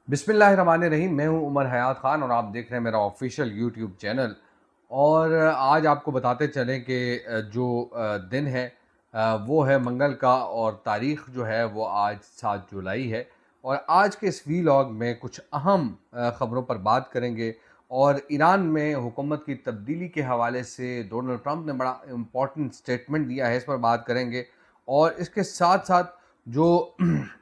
बिस्मिल्लाहिर्रहमानिर्रहीम। मैं हूं उमर हयात ख़ान और आप देख रहे हैं मेरा ऑफिशियल यूट्यूब चैनल। और आज आपको बताते चलें कि जो दिन है वो है मंगल का, और तारीख़ जो है वो आज 7 जुलाई है। और आज के इस वीलॉग में कुछ अहम ख़बरों पर बात करेंगे। और ईरान में हुकूमत की तब्दीली के हवाले से डोनाल्ड ट्रंप ने बड़ा इम्पोर्टेंट स्टेटमेंट दिया है, इस पर बात करेंगे। और इसके साथ साथ जो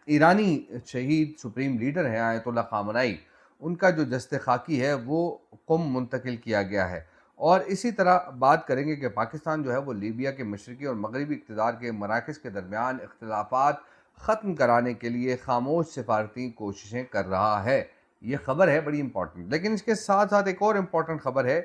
ईरानी शहीद सुप्रीम लीडर हैं आयतुल्लाह ख़ामनेई, उनका जो जस्ते खाकी है वो क़ुम मुंतकिल किया गया है। और इसी तरह बात करेंगे कि पाकिस्तान जो है वो लीबिया के मशरक़ी और मगरबी इक़्तिदार के मराकज़ के दरमियान इख्तिलाफ़ात ख़त्म कराने के लिए ख़ामोश सिफारती कोशिशें कर रहा है। ये ख़बर है बड़ी इंपॉर्टेंट। लेकिन इसके साथ साथ एक और इम्पॉर्टेंट ख़बर है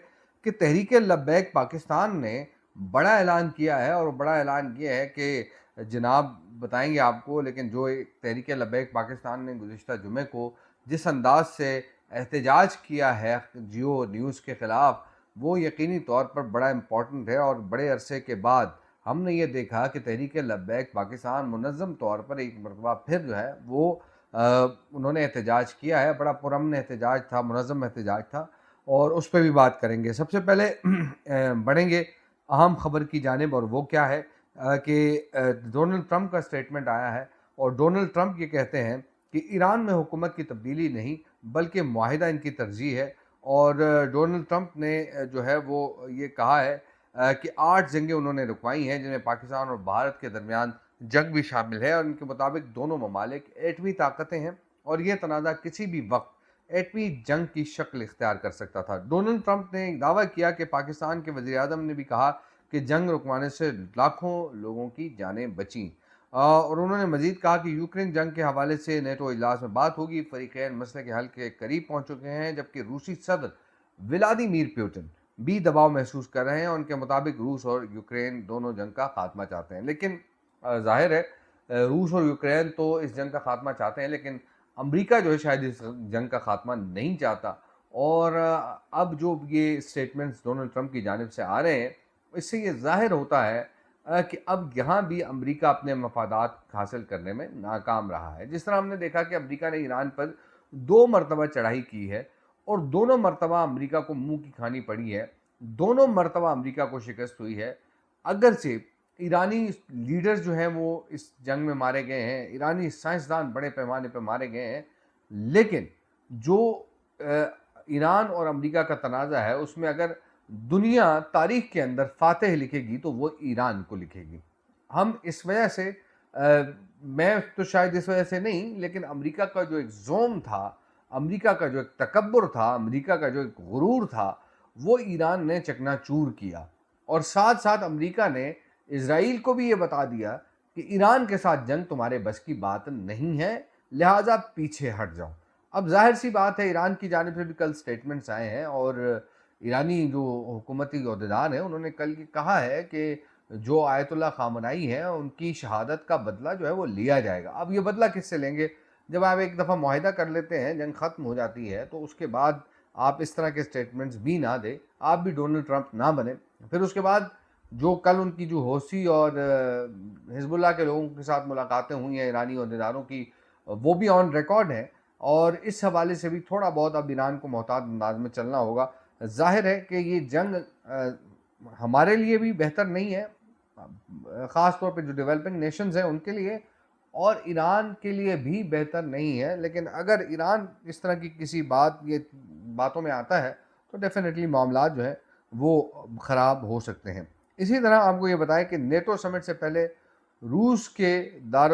कि तहरीक लब्बैक पाकिस्तान ने बड़ा ऐलान किया है, और बड़ा ऐलान ये है कि जनाब बताएंगे आपको, लेकिन जो एक तहरीक लब्बैक पाकिस्तान ने गुज़िश्ता जुमे को जिस अंदाज से एहतजाज किया है जियो न्यूज़ के ख़िलाफ़, वो यकीनी तौर पर बड़ा इम्पोर्टेंट है। और बड़े अरसे के बाद हमने ये देखा कि तहरीक लब्बैक पाकिस्तान मुनज़्ज़म तौर पर एक मरतबा फिर जो है वो उन्होंने एहतजाज किया है। बड़ा पुरअमन एहतजाज था, मुनज़्ज़म एहतजाज था, और उस पर भी बात करेंगे। सबसे पहले बढ़ेंगे अहम ख़बर की जानिब, और वो क्या है कि डोनाल्ड ट्रंप का स्टेटमेंट आया है। और डोनाल्ड ट्रंप ये कहते हैं कि ईरान में हुकूमत की तब्दीली नहीं बल्कि मुआहिदा इनकी तरजीह है। और डोनाल्ड ट्रंप ने जो है वो ये कहा है कि 8 जंगें उन्होंने रुकवाई हैं, जिनमें पाकिस्तान और भारत के दरमियान जंग भी शामिल है। और उनके मुताबिक दोनों ममालिक एटमी ताकतें हैं, और ये तनाज़ा किसी भी वक्त एटमी जंग की शक्ल इख्तियार कर सकता था। डोनाल्ड ट्रंप ने एक दावा किया कि पाकिस्तान के वज़ीर आज़म ने भी कहा कि जंग रुकवाने से लाखों लोगों की जानें बचीं। और उन्होंने मजीद कहा कि यूक्रेन जंग के हवाले से नेटो इजलास में बात होगी, फरीकैन मसले के हल के करीब पहुंच चुके हैं, जबकि रूसी सदर व्लादिमीर पुतिन भी दबाव महसूस कर रहे हैं। उनके मुताबिक रूस और यूक्रेन दोनों जंग का खात्मा चाहते हैं। लेकिन जाहिर है रूस और यूक्रेन तो इस जंग का खात्मा चाहते हैं, लेकिन अमेरिका जो है शायद इस जंग का खात्मा नहीं चाहता। और अब जो ये स्टेटमेंट्स डोनाल्ड ट्रंप की जानिब से आ रहे हैं, इससे ये ज़ाहिर होता है कि अब यहाँ भी अमेरिका अपने मफादात हासिल करने में नाकाम रहा है। जिस तरह हमने देखा कि अमेरिका ने ईरान पर 2 मरतबा चढ़ाई की है, और दोनों मरतबा अमेरिका को मुँह की खानी पड़ी है, दोनों मरतबा अमेरिका को शिकस्त हुई है। अगरचे ईरानी लीडर्स जो हैं वो इस जंग में मारे गए हैं, ईरानी साइंसदान बड़े पैमाने पर मारे गए हैं, लेकिन जो ईरान और अमेरिका का तनाज़ा है उसमें अगर दुनिया तारीख के अंदर फ़ातेह लिखेगी तो वो ईरान को लिखेगी। हम इस वजह से मैं तो शायद इस वजह से नहीं, लेकिन अमेरिका का जो एक ज़ोम था, अमेरिका का जो एक तकब्बुर था, अमेरिका का जो एक गुरूर था, वो ईरान ने चकनाचूर किया। और साथ-साथ अमेरिका ने इज़राइल को भी ये बता दिया कि ईरान के साथ जंग तुम्हारे बस की बात नहीं है, लिहाज़ा पीछे हट जाओ। अब ज़ाहिर-सी बात है, ईरान की जानिब से भी कल स्टेटमेंट्स आए हैं, और ईरानी जो हुकूमती ओहदेदार हैं उन्होंने कल ये कहा है कि जो आयतुल्लाह ख़ामनेई हैं उनकी शहादत का बदला जो है वो लिया जाएगा। अब ये बदला किससे लेंगे? जब आप एक दफ़ा मुआहिदा कर लेते हैं, जंग ख़त्म हो जाती है, तो उसके बाद आप इस तरह के स्टेटमेंट्स भी ना दें, आप भी डोनाल्ड ट्रंप ना बनें। फिर उसके बाद जो कल उनकी जो हौसी और हिज़्बुल्लाह के लोगों के साथ मुलाकातें हुई हैं ईरानी ओहदेदारों की, वो भी ऑन रिकॉर्ड हैं। और इस हवाले से भी थोड़ा बहुत अब ईरान को मोहतात अंदाज में चलना होगा। ज़ाहिर है कि ये जंग हमारे लिए भी बेहतर नहीं है, ख़ास तौर पे जो डेवलपिंग नेशंस हैं उनके लिए, और ईरान के लिए भी बेहतर नहीं है। लेकिन अगर ईरान इस तरह की किसी बातों में आता है तो डेफ़िनेटली मामलात जो है वो ख़राब हो सकते हैं। इसी तरह आपको ये बताएं कि नेटो समिट से पहले रूस के दार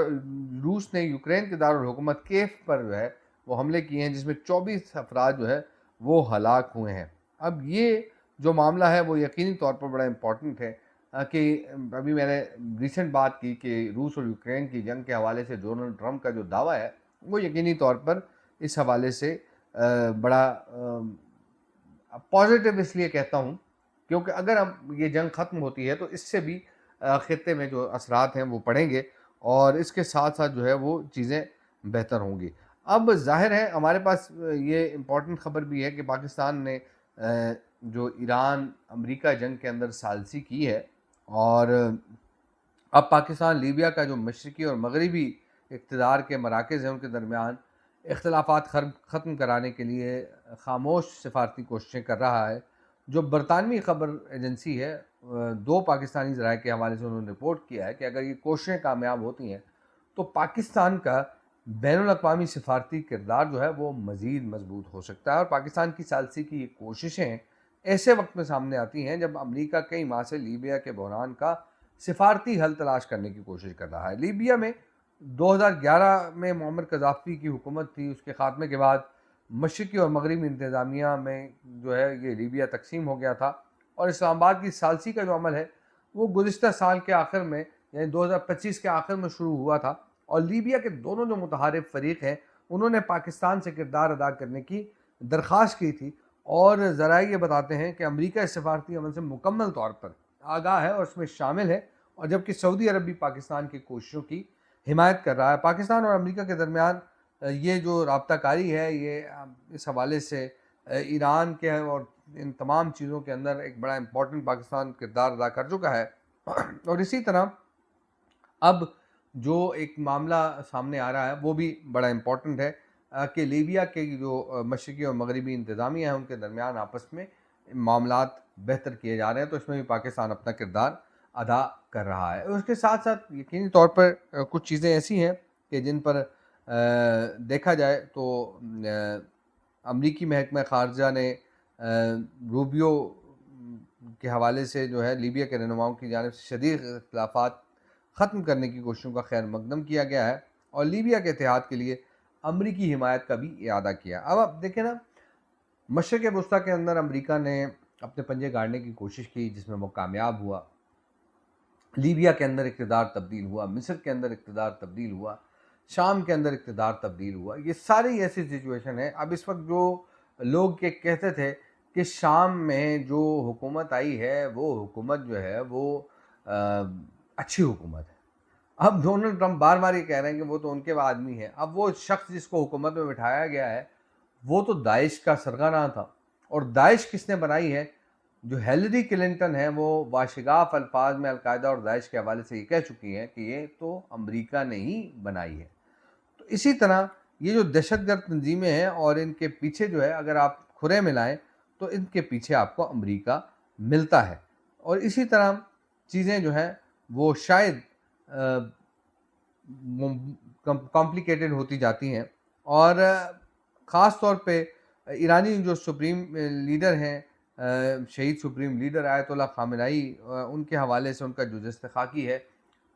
रूस ने यूक्रेन के दारुल हुकूमत कीव पर जो है वो हमले किए हैं, जिसमें 24 अफराद जो है वो हलाक हुए हैं। अब ये जो मामला है वो यकीनी तौर पर बड़ा इम्पोर्टेंट है कि अभी मैंने रिसेंट बात की कि रूस और यूक्रेन की जंग के हवाले से डोनाल्ड ट्रंप का जो दावा है वो यकीनी तौर पर इस हवाले से बड़ा पॉजिटिव इसलिए कहता हूँ क्योंकि अगर अब ये जंग ख़त्म होती है तो इससे भी ख़ित्ते में जो असरात हैं वो पड़ेंगे, और इसके साथ साथ जो है वो चीज़ें बेहतर होंगी। अब ज़ाहिर है हमारे पास ये इम्पोर्टेंट ख़बर भी है कि पाकिस्तान ने जो ईरान अमेरिका जंग के अंदर सालसी की है, और अब पाकिस्तान लीबिया का जो मशरक़ी और मगरबी इक़्तिदार के मराकज़ हैं उनके दरमियान इख्तलाफात ख़त्म कराने के लिए खामोश सिफारती कोशिशें कर रहा है। जो बरतानवी ख़बर एजेंसी है, 2 पाकिस्तानी ज़राए के हवाले से उन्होंने रिपोर्ट किया है कि अगर ये कोशिशें कामयाब होती हैं तो पाकिस्तान का बैनुल-अक़वामी सिफारती किरदार जो है वो मज़ीद मज़बूत हो सकता है। और पाकिस्तान की सालसी की ये कोशिशें ऐसे वक्त में सामने आती हैं जब अमरीका कई माह से लीबिया के बहरान का सिफारती हल तलाश करने की कोशिश कर रहा है। लीबिया में 2011 में मुअम्मर कज़ाफ़ी की हुकूमत थी। उसके ख़ात्मे के बाद मशरिक़ी और मगरबी इंतज़ामिया में जो है ये लीबिया तकसीम हो गया था। और इस्लामाबाद की सालसी का जो अमल है वो गुज़िश्ता साल के आखिर में, यानी 2025 के आखिर में शुरू हुआ था। और लीबिया के दोनों जो मुतहारिफ फ़रीक हैं उन्होंने पाकिस्तान से किरदार अदा करने की दरख्वास्त की थी। और ज़राए ये बताते हैं कि अमरीका इस सिफारती अमल से मुकम्मल तौर पर आगाह है और इसमें शामिल है, और जबकि सऊदी अरब भी पाकिस्तान की कोशिशों की हिमायत कर रहा है। पाकिस्तान और अमरीका के दरमियान ये जो राब्ताकारी है ये इस हवाले से ईरान के और इन तमाम चीज़ों के अंदर एक बड़ा इम्पोर्टेंट पाकिस्तान किरदार अदा कर चुका है। और इसी तरह अब जो एक मामला सामने आ रहा है वो भी बड़ा इम्पोर्टेंट है कि लीबिया के जो मशरिक़ी और मगरबी इंतज़ामिया है उनके दरमियान आपस में मामलात बेहतर किए जा रहे हैं। तो इसमें भी पाकिस्तान अपना किरदार अदा कर रहा है। उसके साथ साथ यकीनी तौर पर कुछ चीज़ें ऐसी हैं कि जिन पर देखा जाए तो अमरीकी महकमा ख़ारजा ने रूबियो के हवाले से जो है लीबिया के रहनुमाओं की जानिब से शदीद इख्तिलाफ़ात ख़त्म करने की कोशिशों का खैर मकदम किया गया है और लीबिया के इत्तेहाद के लिए अमरीकी हिमायत का भी इरादा किया। अब आप देखें ना, मशरिक़ वस्ता के अंदर अमरीका ने अपने पंजे गाड़ने की कोशिश की जिसमें वो कामयाब हुआ। लीबिया के अंदर इक़्तिदार तब्दील हुआ, मिस्र के अंदर इक़्तिदार तब्दील हुआ, शाम के अंदर इक़्तिदार तब्दील हुआ। ये सारी ऐसी सिचुएशन है। अब इस वक्त जो लोग ये कहते थे कि शाम में जो हुकूमत आई है वो हुकूमत जो है वो अच्छी हुकूमत है। अब डोनाल्ड ट्रंप बार बार ये कह रहे हैं कि वो तो उनके आदमी है। अब वो शख्स जिसको हुकूमत में बिठाया गया है वो तो दाइश का सरगना था। और दाइश किसने बनाई है? जो हिलरी क्लिंटन है वो वाशिगाफ अल्फाज में अलकायदा और दाइश के हवाले से ये कह चुकी हैं कि ये तो अमरीका ने ही बनाई है। तो इसी तरह ये जो दहशतगर्द तंजीमें हैं और इनके पीछे जो है अगर आप खुरे मिलाएं तो इनके पीछे आपको अमरीका मिलता है। और इसी तरह चीज़ें जो हैं वो शायद कॉम्प्लिकेटेड होती जाती हैं। और ख़ास तौर पे ईरानी जो सुप्रीम लीडर हैं, शहीद सुप्रीम लीडर आयतुल्लाह ख़ामेनेई, उनके हवाले से उनका जो इस्तिक़ाक़ी है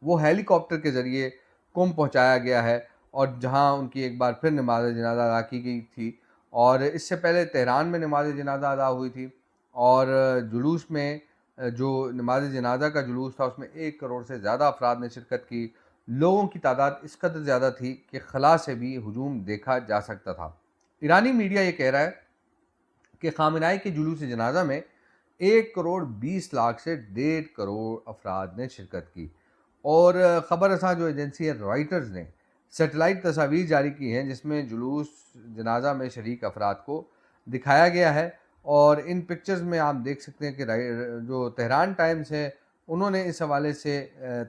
वो हेलीकॉप्टर के ज़रिए कुम पहुँचाया गया है और जहाँ उनकी एक बार फिर नमाज़ जनाज़ा अदा की गई थी। और इससे पहले तेहरान में नमाज़ जनाज़ा अदा हुई थी और जुलूस में जो नमाज़ जनाज़ा का जुलूस था उसमें 1 करोड़ से ज़्यादा अफराद ने शिरकत की। लोगों की तादाद इस कदर ज़्यादा थी कि खला से भी हुजूम देखा जा सकता था। ईरानी मीडिया ये कह रहा है कि ख़ामेनेई के जुलूस जनाज़ा में 1 करोड़ 20 लाख से 1.5 करोड़ अफराद ने शिरकत की। और ख़बर रसां जो एजेंसी है रॉयटर्स ने सैटेलाइट तस्वीर जारी की हैं जिसमें जुलूस जनाज़ा में शरीक अफराद को दिखाया गया है। और इन पिक्चर्स में आप देख सकते हैं कि जो तेहरान टाइम्स है उन्होंने इस हवाले से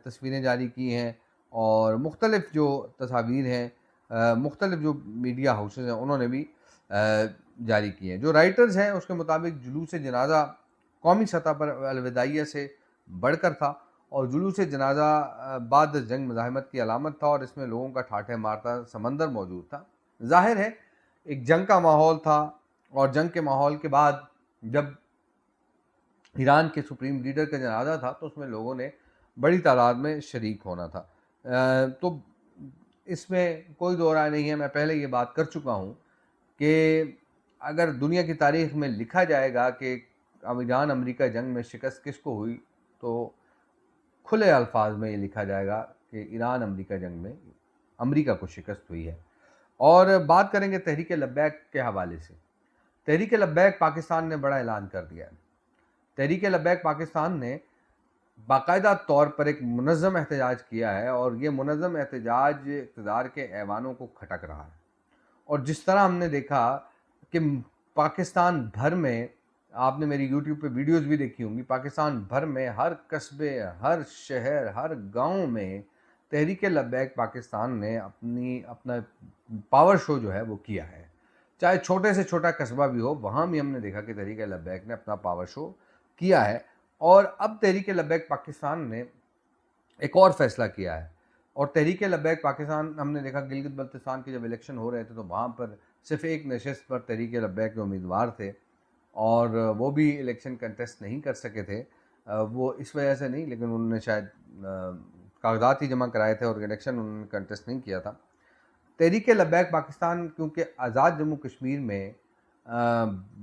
तस्वीरें जारी की हैं और मुख्तलिफ़ जो तस्वीर हैं मुख्तलिफ़ जो मीडिया हाउसेस हैं उन्होंने भी जारी की हैं। जो राइटर्स हैं उसके मुताबिक जुलूस जनाज़ा कौमी सतह पर अलविदाइया से बढ़कर था और जुलूस जनाज़ा बाद जंग मज़ाहमत की अलामत था और इसमें लोगों का ठाठे मारता समंदर मौजूद था। ज़ाहिर है एक जंग का माहौल था और जंग के माहौल के बाद जब ईरान के सुप्रीम लीडर का जनाज़ा था तो उसमें लोगों ने बड़ी तादाद में शरीक होना था। तो इसमें कोई दो राय नहीं है, मैं पहले ये बात कर चुका हूँ कि अगर दुनिया की तारीख़ में लिखा जाएगा कि ईरान अमेरिका जंग में शिकस्त किसको हुई तो खुले अल्फाज में ये लिखा जाएगा कि ईरान अमेरिका जंग में अमेरिका को शिकस्त हुई है। और बात करेंगे तहरीक लब्बैक के हवाले से। तहरीक लब्बैक पाकिस्तान ने बड़ा ऐलान कर दिया है। तहरीक लब्बैक पाकिस्तान ने बाकायदा तौर पर एक मुनज़्ज़म एहतजाज किया है और ये मुनज़्ज़म एहतजाज इक़्तिदार के ऐवानों को खटक रहा है। और जिस तरह हमने देखा कि पाकिस्तान भर में, आपने मेरी यूट्यूब पे वीडियोस भी देखी होंगी, पाकिस्तान भर में हर कस्बे, हर शहर, हर गांव में तहरीक लब्बैक पाकिस्तान ने अपना पावर शो जो है वो किया है। चाहे छोटे से छोटा कस्बा भी हो, वहाँ भी हमने देखा कि तहरीक लब्बैक ने अपना पावर शो किया है। और अब तहरीक लब्बैक पाकिस्तान ने एक और फैसला किया है। और तहरीक लब्बैक पाकिस्तान, हमने देखा गिलगित बल्तिस्तान के जब इलेक्शन हो रहे थे तो वहाँ पर सिर्फ एक नशिस्त पर तहरीक लब्बैक के उम्मीदवार थे और वो भी इलेक्शन कंटेस्ट नहीं कर सके थे। वो इस वजह से नहीं, लेकिन उन्होंने शायद कागजात ही जमा कराए थे और इलेक्शन उन्होंने कंटेस्ट नहीं किया था। तहरीक लब्बैक पाकिस्तान क्योंकि आज़ाद जम्मू कश्मीर में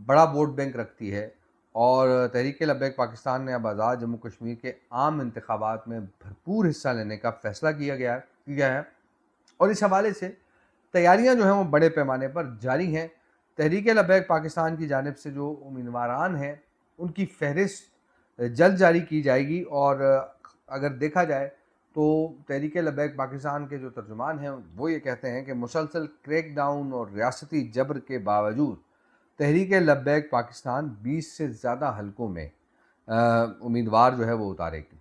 बड़ा वोट बैंक रखती है और तहरीक लब्बैक पाकिस्तान ने अब आज़ाद जम्मू कश्मीर के आम इंतखाबात में भरपूर हिस्सा लेने का फ़ैसला किया है और इस हवाले से तैयारियां जो हैं वो बड़े पैमाने पर जारी हैं। तहरीक लब्बैक पाकिस्तान की जानिब से जो उम्मीदवारान हैं उनकी फ़हरिस्त जल्द जारी की जाएगी और अगर देखा जाए तो तहरीक लब्बैक पाकिस्तान के जो तर्जुमान हैं वो ये कहते हैं कि मुसलसल क्रैकडाउन और रियासती जबर के बावजूद तहरीक लब्बैक पाकिस्तान 20 से ज़्यादा हलकों में उम्मीदवार जो है वो उतारेगी।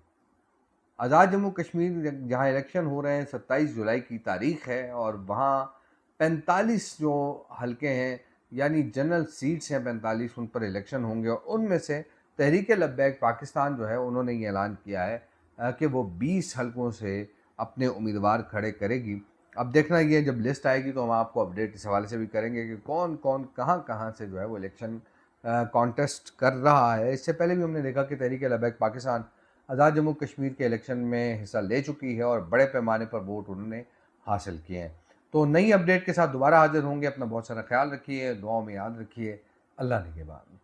आज़ाद जम्मू कश्मीर जहाँ इलेक्शन हो रहे हैं 27 जुलाई की तारीख़ है और वहाँ 45 जो हलके हैं यानी जनरल सीट्स हैं 45, उन पर इलेक्शन होंगे और उनमें से तहरीक लब्बैक पाकिस्तान जो है उन्होंने ये ऐलान किया है कि वो 20 हलकों से अपने उम्मीदवार खड़े करेगी। अब देखना ये जब लिस्ट आएगी तो हम आपको अपडेट इस हवाले से भी करेंगे कि कौन कौन कहाँ कहाँ से जो है वो इलेक्शन कॉन्टेस्ट कर रहा है। इससे पहले भी हमने देखा कि तहरीक लब्बैक पाकिस्तान आज़ाद जम्मू कश्मीर के इलेक्शन में हिस्सा ले चुकी है और बड़े पैमाने पर वोट उन्होंने हासिल किए हैं। तो नई अपडेट के साथ दोबारा हाजिर होंगे। अपना बहुत सारा ख्याल रखिए, दुआओं में याद रखिए। अल्लाह निगहबान।